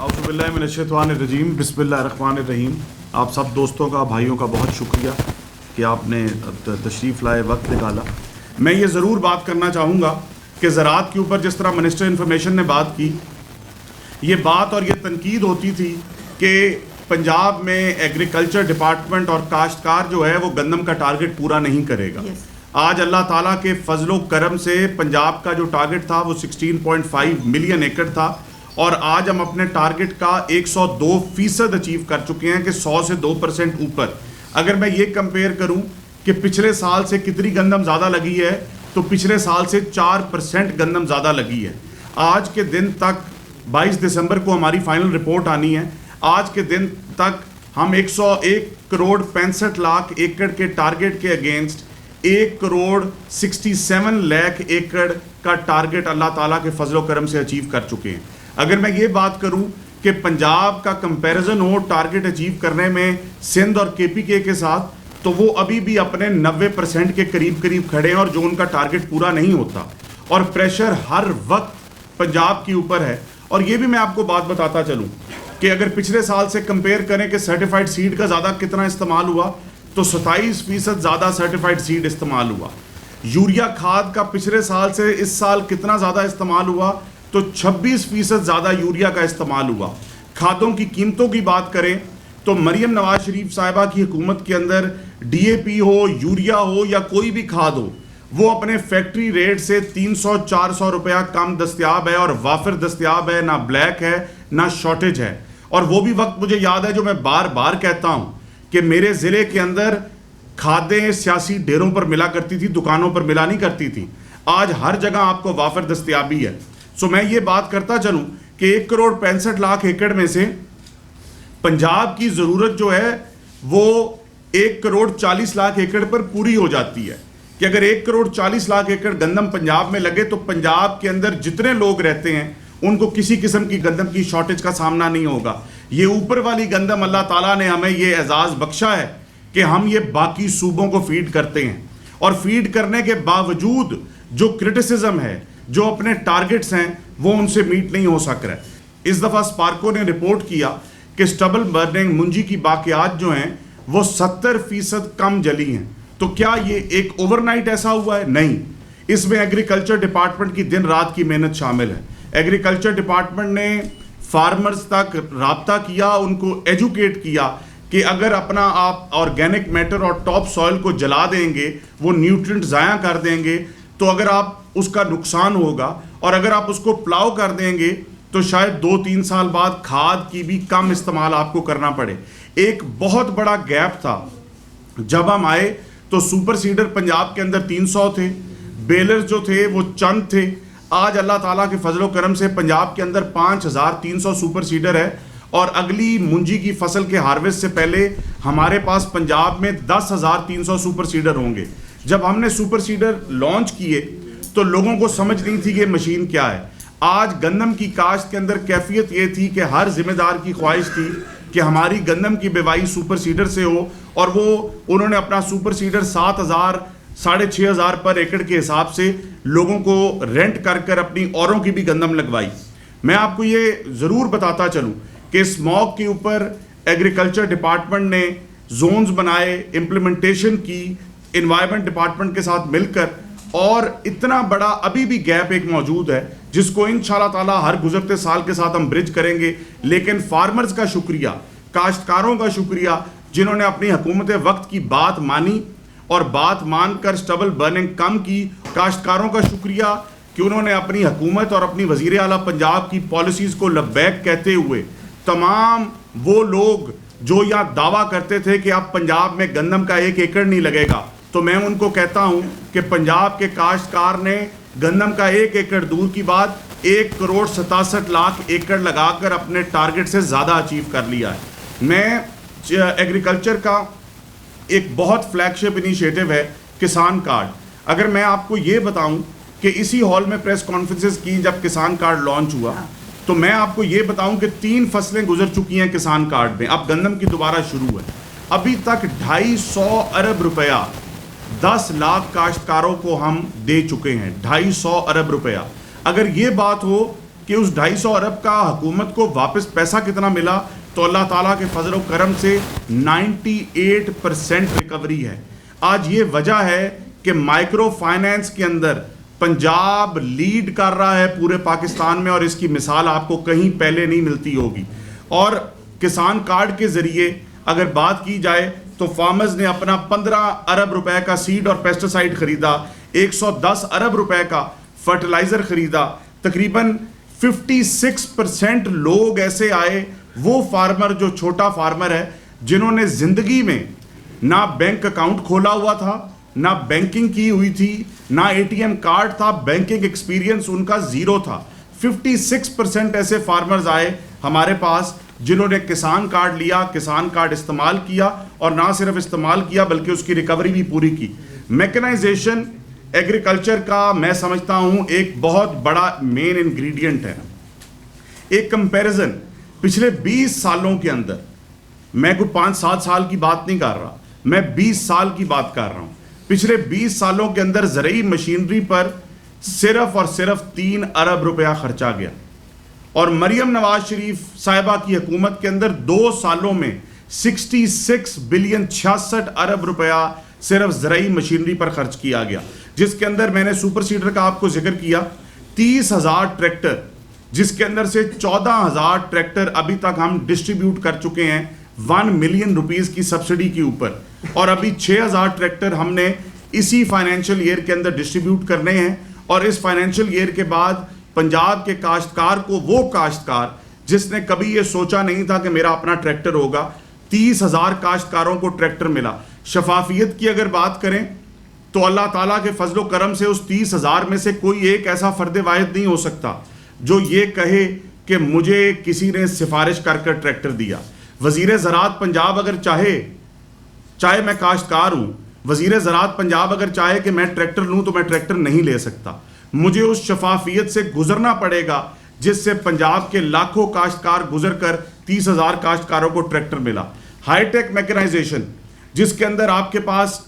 اعوذ باللہ من الشیطان الرجیم بسم اللہ الرحمن الرحیم. آپ سب دوستوں کا بھائیوں کا بہت شکریہ کہ آپ نے تشریف لائے, وقت نکالا. میں یہ ضرور بات کرنا چاہوں گا کہ زراعت کے اوپر جس طرح منسٹر انفارمیشن نے بات کی, یہ بات اور یہ تنقید ہوتی تھی کہ پنجاب میں ایگریکلچر ڈپارٹمنٹ اور کاشتکار جو ہے وہ گندم کا ٹارگٹ پورا نہیں کرے گا. آج اللہ تعالیٰ کے فضل و کرم سے پنجاب کا جو ٹارگٹ تھا وہ 16.5 ملین ایکڑ تھا, اور آج ہم اپنے ٹارگٹ کا 102% اچیو کر چکے ہیں کہ 100 سے 2% اوپر. اگر میں یہ کمپیئر کروں کہ پچھلے سال سے کتنی گندم زیادہ لگی ہے تو پچھلے سال سے 4% گندم زیادہ لگی ہے. آج کے دن تک 22 دسمبر کو ہماری فائنل رپورٹ آنی ہے. آج کے دن تک ہم 101 کروڑ 65 لاکھ ایکڑ کے ٹارگٹ کے اگینسٹ 1 کروڑ 67 لاکھ ایکڑ کا ٹارگٹ اللہ تعالیٰ کے فضل و کرم سے اچیو کر چکے ہیں. اگر میں یہ بات کروں کہ پنجاب کا کمپیریزن ہو ٹارگٹ اچیو کرنے میں سندھ اور کے پی کے ساتھ, تو وہ ابھی بھی اپنے 90% کے قریب کھڑے ہیں, اور جو ان کا ٹارگٹ پورا نہیں ہوتا, اور پریشر ہر وقت پنجاب کے اوپر ہے. اور یہ بھی میں آپ کو بات بتاتا چلوں کہ اگر پچھلے سال سے کمپیئر کریں کہ سرٹیفائڈ سیڈ کا زیادہ کتنا استعمال ہوا, تو 27% زیادہ سرٹیفائڈ سیڈ استعمال ہوا. یوریا کھاد کا پچھلے سال سے اس سال کتنا زیادہ استعمال ہوا, تو 26% زیادہ یوریا کا استعمال ہوا. کھادوں کی قیمتوں کی بات کریں تو مریم نواز شریف صاحبہ کی حکومت کے اندر D A P who, urea ہو یا کوئی بھی کھاد ہو, وہ اپنے فیکٹری ریٹ سے 300-400 روپیہ کم دستیاب ہے, اور وافر دستیاب ہے, نہ بلیک ہے نہ شارٹیج ہے. اور وہ بھی وقت مجھے یاد ہے جو میں بار بار کہتا ہوں کہ میرے ضلع کے اندر کھادیں سیاسی ڈیروں پر ملا کرتی تھی, دکانوں پر ملا نہیں کرتی تھی. آج ہر جگہ آپ کو وافر دستیابی ہے. میں یہ بات کرتا چلوں کہ 1 کروڑ 65 لاکھ ایکڑ میں سے پنجاب کی ضرورت جو ہے وہ 1 کروڑ 40 لاکھ ایکڑ پر پوری ہو جاتی ہے. کہ اگر 1 کروڑ 40 لاکھ ایکڑ گندم پنجاب میں لگے تو پنجاب کے اندر جتنے لوگ رہتے ہیں ان کو کسی قسم کی گندم کی شارٹیج کا سامنا نہیں ہوگا. یہ اوپر والی گندم اللہ تعالیٰ نے ہمیں یہ اعزاز بخشا ہے کہ ہم یہ باقی صوبوں کو فیڈ کرتے ہیں, اور فیڈ کرنے کے باوجود جو کرٹیسزم ہے, جو اپنے ٹارگٹس ہیں, وہ ان سے میٹ نہیں ہو سک رہا ہے. اس دفعہ اسپارکو نے رپورٹ کیا کہ سٹبل برننگ منجی کی باقیات جو ہیں وہ 70% کم جلی ہیں. تو کیا یہ ایک اوور نائٹ ایسا ہوا ہے؟ نہیں. اس میں ایگریکلچر ڈپارٹمنٹ کی دن رات کی محنت شامل ہے. ایگریکلچر ڈپارٹمنٹ نے فارمرز تک رابطہ کیا, ان کو ایجوکیٹ کیا کہ اگر اپنا آپ آرگینک میٹر اور ٹاپ سوئل کو جلا دیں گے, وہ نیوٹرینٹ ضائع کر دیں گے, تو اگر آپ اس کا نقصان ہوگا, اور اگر آپ اس کو پلاؤ کر دیں گے تو شاید 2-3 سال بعد کھاد کی بھی کم استعمال آپ کو کرنا پڑے. ایک بہت بڑا گیپ تھا. جب ہم آئے تو سپر سیڈر پنجاب کے اندر 300 تھے, بیلر جو تھے وہ چند تھے. آج اللہ تعالیٰ کے فضل و کرم سے پنجاب کے اندر 5300 سپر سیڈر ہے, اور اگلی منجی کی فصل کے ہارویسٹ سے پہلے ہمارے پاس پنجاب میں 10,300 سپر سیڈر ہوں گے. جب ہم نے سپر سیڈر لانچ کیے تو لوگوں کو سمجھ نہیں تھی کہ مشین کیا ہے. آج گندم کی کاشت کے اندر کیفیت یہ تھی کہ ہر ذمہ دار کی خواہش تھی کہ ہماری گندم کی بیوائی سپر سیڈر سے ہو, اور وہ انہوں نے اپنا سپر سیڈر 7,000 6,500 پر ایکڑ کے حساب سے لوگوں کو رینٹ کر اپنی اوروں کی بھی گندم لگوائی. میں آپ کو یہ ضرور بتاتا چلوں کہ اسموگ کے اوپر ایگریکلچر ڈپارٹمنٹ نے زونز بنائے, امپلیمنٹیشن کی انوائرمنٹ ڈپارٹمنٹ کے ساتھ مل کر, اور اتنا بڑا ابھی بھی گیپ ایک موجود ہے جس کو انشاءاللہ تعالیٰ ہر گزرتے سال کے ساتھ ہم برج کریں گے. لیکن فارمرز کا شکریہ, کاشتکاروں کا شکریہ جنہوں نے اپنی حکومت وقت کی بات مانی اور بات مان کر سٹبل برننگ کم کی. کاشتکاروں کا شکریہ کہ انہوں نے اپنی حکومت اور اپنی وزیر اعلیٰ پنجاب کی پالیسیز کو لبیک کہتے ہوئے, تمام وہ لوگ جو یا دعویٰ کرتے تھے کہ اب پنجاب میں گندم کا 1 ایکڑ نہیں لگے گا, تو میں ان کو کہتا ہوں کہ پنجاب کے کاشتکار نے گندم کا 1 ایکڑ دور کی بات 1 کروڑ 67 لاکھ ایکڑ لگا کر اپنے ٹارگٹ سے زیادہ اچیو کر لیا ہے. میں ایگریکلچر کا ایک بہت فلیگ شپ انیشیٹو ہے کسان کارڈ. اگر میں آپ کو یہ بتاؤں کہ اسی ہال میں پریس کانفرنسز کی جب کسان کارڈ لانچ ہوا, تو میں آپ کو یہ بتاؤں کہ 3 فصلیں گزر چکی ہیں کسان کارڈ میں. اب گندم کی دوبارہ شروع ہے. ابھی تک 250 ارب روپیہ 10 لاکھ کاشتکاروں کو ہم دے چکے ہیں. 250 ارب روپیہ. اگر یہ بات ہو کہ اس 250 ارب کا حکومت کو واپس پیسہ کتنا ملا, تو اللہ تعالیٰ کے فضل و کرم سے 98% ریکوری ہے. آج یہ وجہ ہے کہ مائکرو فائنینس کے اندر پنجاب لیڈ کر رہا ہے پورے پاکستان میں, اور اس کی مثال آپ کو کہیں پہلے نہیں ملتی ہوگی. اور کسان کارڈ کے ذریعے اگر بات کی جائے تو فارمرز نے اپنا 15 ارب روپے کا سیڈ اور پیسٹیسائڈ خریدا, 110 ارب روپے کا فرٹیلائزر خریدا. تقریباً 56% لوگ ایسے آئے, وہ فارمر جو چھوٹا فارمر ہے, جنہوں نے زندگی میں نہ بینک اکاؤنٹ کھولا ہوا تھا, نہ بینکنگ کی ہوئی تھی, نہ اے ٹی ایم کارڈ تھا, بینکنگ ایکسپیرینس ان کا زیرو تھا. 56% ایسے فارمرز آئے ہمارے پاس جنہوں نے کسان کارڈ لیا, کسان کارڈ استعمال کیا, اور نہ صرف استعمال کیا بلکہ اس کی ریکوری بھی پوری کی. میکنائزیشن ایگریکلچر کا میں سمجھتا ہوں ایک بہت بڑا مین انگریڈینٹ ہے. ایک کمپیریزن پچھلے 20 سالوں کے اندر, میں کوئی 5-7 سال کی بات نہیں کر رہا, میں 20 سال کی بات کر رہا ہوں. پچھلے 20 سالوں کے اندر زرعی مشینری پر صرف اور صرف 3 ارب روپیہ خرچا گیا, اور مریم نواز شریف صاحبہ کی حکومت کے اندر 2 سالوں میں 66 بلین 66 ارب روپیہ صرف زرعی مشینری پر خرچ کیا گیا, جس کے اندر میں نے سپر سیڈر کا آپ کو ذکر کیا, 30,000 ٹریکٹر, جس کے اندر سے 14,000 ٹریکٹر ابھی تک ہم ڈسٹریبیوٹ کر چکے ہیں 1 ملین روپیز کی سبسڈی کے اوپر, اور ابھی 6,000 ٹریکٹر ہم نے اسی فائنینشیل ایئر کے اندر ڈسٹریبیوٹ کرنے ہیں. اور اس فائنینشیل ایئر کے بعد پنجاب کے کاشتکار کو, وہ کاشتکار جس نے کبھی یہ سوچا نہیں تھا کہ میرا اپنا ٹریکٹر ہوگا, 30,000 کاشتکاروں کو ٹریکٹر ملا. شفافیت کی اگر بات کریں تو اللہ تعالیٰ کے فضل و کرم سے اس 30,000 میں سے کوئی ایک ایسا فرد واحد نہیں ہو سکتا جو یہ کہے کہ مجھے کسی نے سفارش کر کر ٹریکٹر دیا. وزیر زراعت پنجاب اگر چاہے میں کاشتکار ہوں, وزیر زراعت پنجاب اگر چاہے کہ میں ٹریکٹر لوں تو میں ٹریکٹر نہیں لے سکتا. مجھے اس شفافیت سے گزرنا پڑے گا جس سے پنجاب کے لاکھوں کاشتکار گزر کر 30,000 کاشتکاروں کو ٹریکٹر ملا. ہائی ٹیک میکنائزیشن, جس کے اندر آپ کے پاس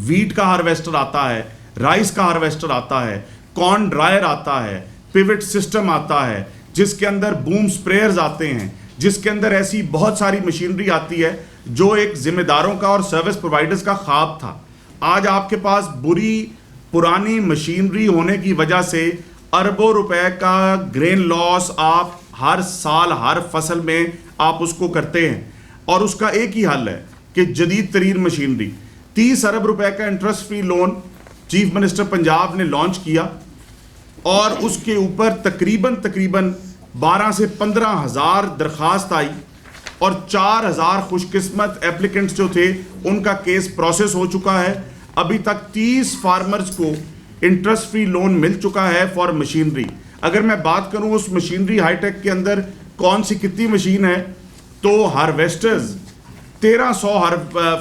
ویٹ کا ہارویسٹر آتا ہے, رائس کا ہارویسٹر آتا ہے, کارن ڈرائر آتا ہے, پیوٹ سسٹم آتا ہے, جس کے اندر بوم سپریئرز آتے ہیں, جس کے اندر ایسی بہت ساری مشینری آتی ہے جو ایک ذمہ داروں کا اور سروس پرووائڈرز کا خواب تھا. آج آپ کے پاس بری پرانی مشینری ہونے کی وجہ سے اربوں روپے کا گرین لاس آپ ہر سال ہر فصل میں آپ اس کو کرتے ہیں, اور اس کا ایک ہی حل ہے کہ جدید ترین مشینری. 30 ارب روپے کا interest free loan chief minister Punjab نے لانچ کیا, اور اس کے اوپر تقریباً 12 سے 15 ہزار درخواست آئی, اور 4,000 خوش قسمت ایپلیکنٹس جو تھے ان کا کیس پروسیس ہو چکا ہے. ابھی تک 30 فارمرز کو انٹرسٹ فری لون مل چکا ہے فار مشینری. اگر میں بات کروں اس مشینری ہائی ٹیک کے اندر کون سی کتنی مشین ہے, تو ہارویسٹرز 1300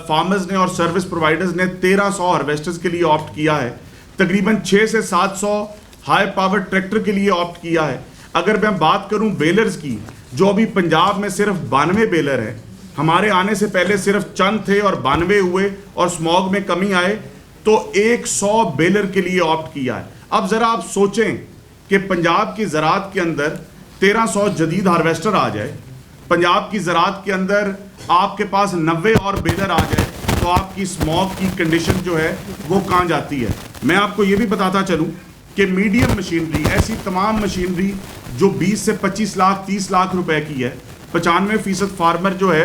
فارمرز نے اور سروس پرووائڈرز نے 1300 ہارویسٹرز کے لیے آپٹ کیا ہے. تقریباً 6 سے 700 ہائی پاور ٹریکٹر کے لیے آپٹ کیا ہے. اگر میں بات کروں بیلرز کی, جو ابھی پنجاب میں صرف 92 بیلر ہیں, ہمارے آنے سے پہلے صرف چند تھے اور 92 ہوئے اور سماگ میں کمی آئے, تو 100 بیلر کے لیے آپٹ کیا ہے. اب ذرا آپ سوچیں کہ پنجاب کی زراعت کے اندر 1300 جدید ہارویسٹر آ جائے, پنجاب کی زراعت کے اندر آپ کے پاس 90 اور بیلر آ جائے, تو آپ کی سماگ کی کنڈیشن جو ہے وہ کہاں جاتی ہے. میں آپ کو یہ بھی بتاتا چلوں کہ میڈیم مشینری, ایسی تمام مشینری جو 20 سے 25 لاکھ 30 لاکھ روپے کی ہے, 95% فارمر جو ہے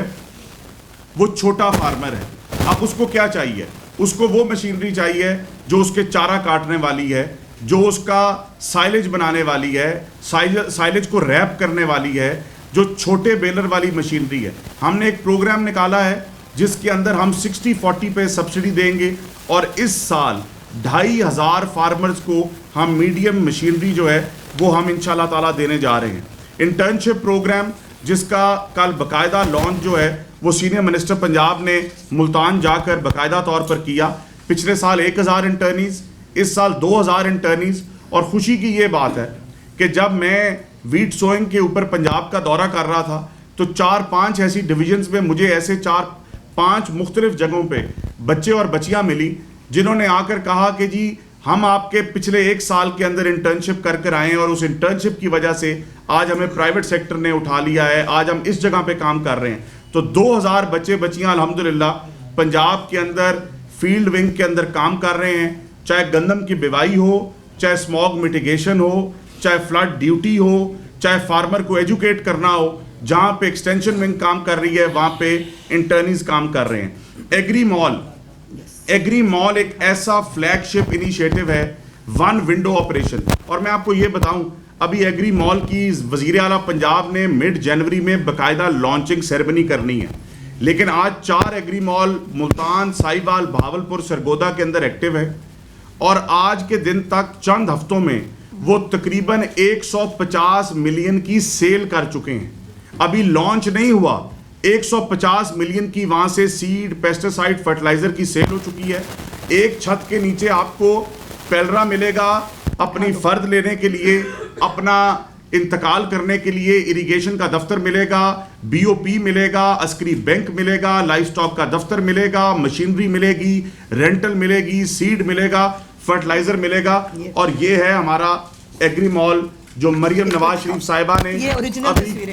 وہ چھوٹا فارمر ہے. اب اس کو کیا چاہیے, اس کو وہ مشینری چاہیے جو اس کے چارہ کاٹنے والی ہے, جو اس کا سائلج بنانے والی ہے, سائلج کو ریپ کرنے والی ہے, جو چھوٹے بیلر والی مشینری ہے. ہم نے ایک پروگرام نکالا ہے جس کے اندر ہم 60-40 پہ سبسڈی دیں گے, اور اس سال 2,500 فارمرز کو ہم میڈیم مشینری جو ہے وہ ہم انشاءاللہ تعالیٰ دینے جا رہے ہیں. انٹرنشپ پروگرام جس کا کل باقاعدہ لانچ جو ہے وہ سینئر منسٹر پنجاب نے ملتان جا کر باقاعدہ طور پر کیا. پچھلے سال 1,000 انٹرنیز, اس سال 2,000 انٹرنیز. اور خوشی کی یہ بات ہے کہ جب میں ویٹ سوئنگ کے اوپر پنجاب کا دورہ کر رہا تھا تو 4-5 ایسی ڈویژنز میں مجھے ایسے 4-5 مختلف جگہوں پہ بچے اور بچیاں ملی جنہوں نے آ کر کہا کہ جی ہم آپ کے پچھلے 1 سال کے اندر انٹرنشپ کر آئے ہیں اور اس انٹرنشپ کی وجہ سے آج ہمیں پرائیویٹ سیکٹر نے اٹھا لیا ہے, آج ہم اس جگہ پہ کام کر رہے ہیں. تو 2000 بچے بچیاں الحمدللہ پنجاب کے اندر فیلڈ ونگ کے اندر کام کر رہے ہیں, چاہے گندم کی بیوائی ہو, چاہے اسموگ میٹیگیشن ہو, چاہے فلڈ ڈیوٹی ہو, چاہے فارمر کو ایجوکیٹ کرنا ہو. جہاں پہ ایکسٹینشن ونگ کام کر رہی ہے وہاں پہ انٹرنیز کام کر رہے ہیں. ایگری مال ایک ایسا فلیگ شپ انیشیٹو ہے, ون ونڈو آپریشن. اور میں آپ کو یہ بتاؤں, ابھی ایگری مال کی وزیر اعلیٰ پنجاب نے مڈ جنوری میں باقاعدہ لانچنگ سیرمنی کرنی ہے, لیکن آج 4 ایگری مال ملتان, ساہیوال, بہاولپور, سرگودا کے اندر ایکٹیو ہے. اور آج کے دن تک چند ہفتوں میں وہ تقریباً 150 ملین کی سیل کر چکے ہیں. ابھی لانچ نہیں ہوا, 150 ملین کی وہاں سے سیڈ, پیسٹیسائڈ, فرٹیلائزر کی سیل ہو چکی ہے. ایک چھت کے نیچے آپ کو پیلرا ملے گا اپنی فرد لینے کے لیے, اپنا انتقال کرنے کے لیے, اریگیشن کا دفتر ملے گا, بی او پی ملے گا, عسکری بینک ملے گا, لائف سٹاک کا دفتر ملے گا, مشینری ملے گی, رینٹل ملے گی, سیڈ ملے گا, فرٹیلائزر ملے گا. اور یہ ہے ہمارا ایگری مال جو مریم نواز شریف صاحبہ نے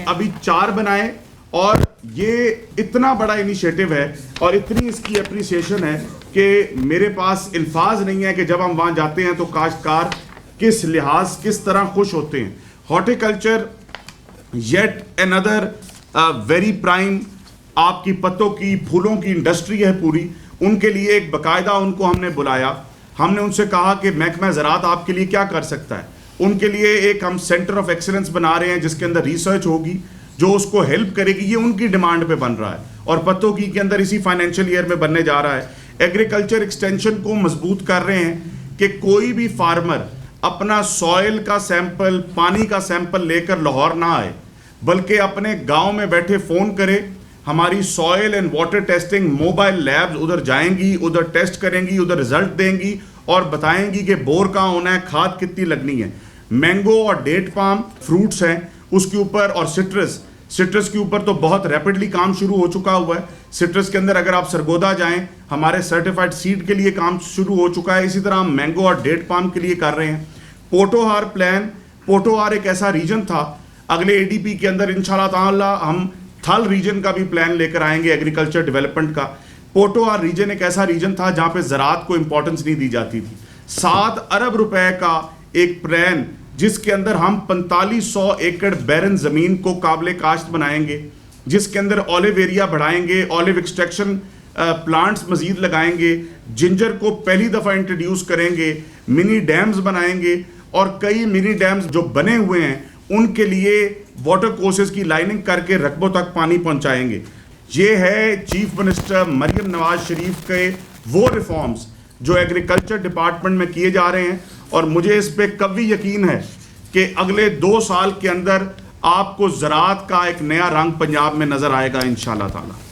ابھی 4 بنائے. اور یہ اتنا بڑا انیشیٹو ہے اور اتنی اس کی اپریسیشن ہے کہ میرے پاس الفاظ نہیں ہے کہ جب ہم وہاں جاتے ہیں تو کاشتکار کس لحاظ کس طرح خوش ہوتے ہیں. Horticulture yet another very prime آپ کی پتوں کی پھولوں کی انڈسٹری ہے پوری. ان کے لیے ایک باقاعدہ ان کو ہم نے بلایا, ہم نے ان سے کہا کہ محکمہ زراعت آپ کے لیے کیا کر سکتا ہے. ان کے لیے ایک ہم سینٹر آف ایکسلنس بنا رہے ہیں جس کے اندر ریسرچ ہوگی جو اس کو ہیلپ کرے گی. یہ ان کی ڈیمانڈ پہ بن رہا ہے اور پتوں کی کے اندر اسی فائنینشیل ایئر میں بننے جا رہا ہے. ایگریکلچر ایکسٹینشن کو مضبوط کر رہے ہیں کہ کوئی بھی فارمر اپنا سوئل کا سیمپل, پانی کا سیمپل لے کر لاہور نہ آئے, بلکہ اپنے گاؤں میں بیٹھے فون کرے. ہماری soil and water testing mobile labs ادھر جائیں گی, ادھر ٹیسٹ کریں گی, ادھر رزلٹ دیں گی اور بتائیں گی کہ بور کہاں ہونا ہے, کھاد کتنی لگنی ہے. مینگو اور ڈیٹ پام فروٹس ہیں اس کے اوپر, اور سٹرس کے اوپر تو بہت ریپڈلی کام شروع ہو چکا ہوا ہے. سٹرس کے اندر اگر آپ سرگودا جائیں ہمارے سرٹیفائڈ سیڈ کے لیے کام شروع ہو چکا ہے. اسی طرح ہم مینگو اور ڈیٹ پام کے لیے کر رہے ہیں. پوٹوہار پلان, پوٹوہار ایک ایسا ریجن تھا, اگلے اے ڈی پی کے اندر انشاءاللہ تعالی ہم تھل ریجن کا بھی پلان لے کر آئیں گے ایگریکلچر ڈیولپمنٹ کا. پوٹوہار ریجن ایک ایسا ریجن تھا جہاں پہ زراعت کو امپورٹنس نہیں دی جاتی تھی. 7 ارب روپے کا ایک پلان جس کے اندر ہم 4500 ایکڑ بیرن زمین کو قابل کاشت بنائیں گے, جس کے اندر اولیو ایریا بڑھائیں گے, اولیو ایکسٹریکشن پلانٹس مزید لگائیں گے, جنجر کو پہلی دفعہ انٹروڈیوس کریں گے, منی ڈیمز بنائیں گے, اور کئی منی ڈیمز جو بنے ہوئے ہیں ان کے لیے واٹر کورسز کی لائننگ کر کے رقبوں تک پانی پہنچائیں گے. یہ ہے چیف منسٹر مریم نواز شریف کے وہ ریفارمز جو ایگریکلچر ڈپارٹمنٹ میں کیے جا رہے ہیں, اور مجھے اس پہ قوی یقین ہے کہ اگلے 2 سال کے اندر آپ کو زراعت کا ایک نیا رنگ پنجاب میں نظر آئے گا انشاءاللہ تعالی.